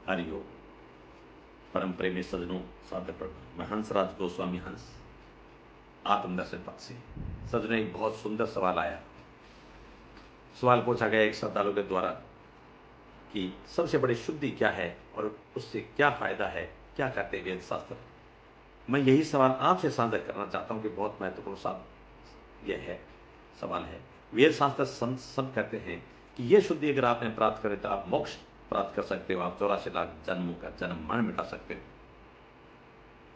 हरिओम। परम प्रेमी सज्जनों, सादर प्रणाम। मैं हंसराज गोस्वामी हंस, आत्मदर्शन पद से। सज्जनों, एक बहुत सुंदर सवाल आया। सवाल पूछा गया एक श्रद्धालु के द्वारा कि सबसे बड़ी शुद्धि क्या है और उससे क्या फायदा है, क्या कहते हैं वेद शास्त्र। मैं यही सवाल आपसे साझा करना चाहता हूं कि बहुत महत्वपूर्ण यह है सवाल है। वेद शास्त्र संत सब कहते हैं कि यह शुद्धि अगर आपने प्राप्त करे तो आप मोक्ष प्राप्त कर सकते हो, आप 84 लाख जन्मों का जन्म मरण मिटा सकते हो।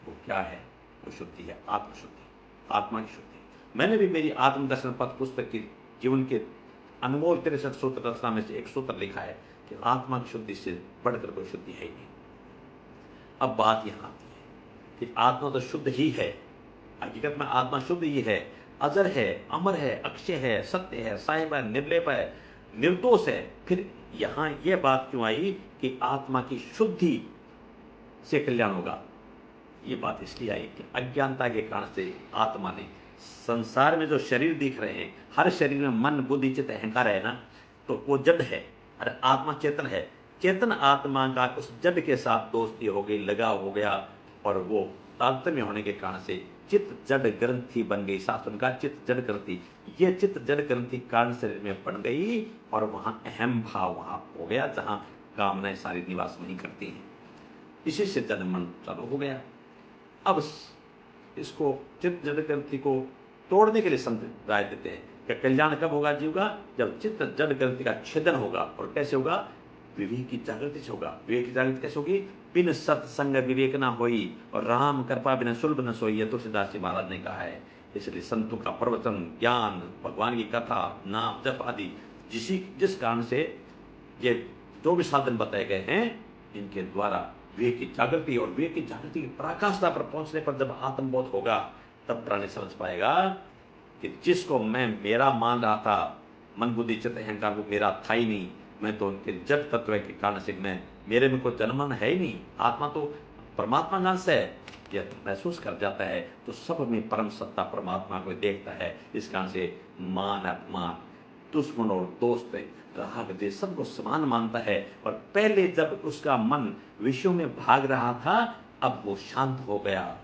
वो क्या है? वो शुद्धि है आत्मशुद्धि, आत्मा की शुद्धि। मैंने भी मेरी आत्मदर्शन पथ पुस्तक की जीवन के अनमोल 63 सूत्र रचना में से एक सूत्र लिखा है कि आत्मा की शुद्धि से बढ़कर कोई शुद्धि है ही नहीं। अब बात यहां आती है कि आत्मा तो शुद्ध ही है, हकीकत में आत्मा शुद्ध ही है, अजर है, अमर है, अक्षय है, सत्य है, साहिब है, निर्लेप है, निर्दोष है। फिर यहां यह बात क्यों आई कि आत्मा की शुद्धि से कल्याण होगा? ये बात इसलिए आई कि अज्ञानता के कारण से आत्मा ने संसार में जो शरीर दिख रहे हैं, हर शरीर में मन बुद्धि चित्त अहंकार है ना, तो वो जड़ है और आत्मा चेतन है। चेतन आत्मा का उस जड़ के साथ दोस्ती हो गई, लगाव हो गया, और वो तारतम्य होने के कारण से चित्त जड़ ग्रंथि बन गई। शास्त्र का चित्त जड़ ग्रंथि, ये चित्त जड़ ग्रंथि कारण शरीर में बन गई और वहां अहम भाव वहां हो गया, जहां कामनाएं सारी निवास नहीं करती हैं। इसी से जन्म मन चालू हो गया। अब इसको चित्त जड़ ग्रंथि को तोड़ने के लिए संत राय देते हैं कि कल्याण कब होगा जीव का? जब चित्त जड़ ग्रंथि का छेदन होगा। और कैसे होगा? विवेक की जागृति से होगा। विवेक की जागृति कैसे होगी? बिन सत्संग विवेक ना होई और राम कृपा बिना सुलभ न सोई, तुलसीदास जी महाराज ने कहा है। इसलिए संतों का प्रवचन, ज्ञान, भगवान की कथा, नाम जप आदि जिस कारण से ये जो भी साधन बताए गए हैं, इनके द्वारा विवेक की जागृति, और विवेक की जागृति की पराकाष्ठा पर पहुंचने पर जब आत्मबोध होगा, तब प्राणी समझ पाएगा कि जिसको मैं मेरा मान रहा था, मन बुद्धि चित्त अहंकार, वो मेरा था ही नहीं। मैं तो उनके जड़ तत्व के कारण से मेरे में कोई जन्मन है ही नहीं। आत्मा तो परमात्मा जान से है, यह महसूस कर जाता है तो सब में परम सत्ता परमात्मा को देखता है। इस कारण से मान अपमान, दुश्मन और दोस्त, राग द्वेष सबको समान मानता है। और पहले जब उसका मन विषयों में भाग रहा था, अब वो शांत हो गया,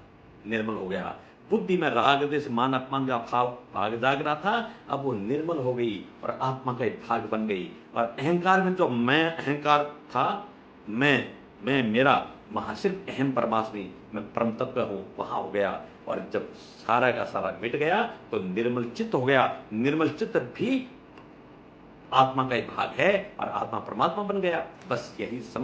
निर्मल हो गया। बुद्धि में राग द्वेष मान अपमान का भाव भाग जाग रहा था, अब वो निर्मल हो गई और आत्मा का एक भाग बन गई। और अहंकार में जो मैं अहंकार था, मैं मेरा, वहां सिर्फ अहम परमात्मी, मैं परम तत्व हूं, वहां हो गया। और जब सारा का सारा मिट गया तो निर्मल चित्त हो गया। निर्मल चित्त भी आत्मा का एक भाग है और आत्मा परमात्मा बन गया। बस यही समझ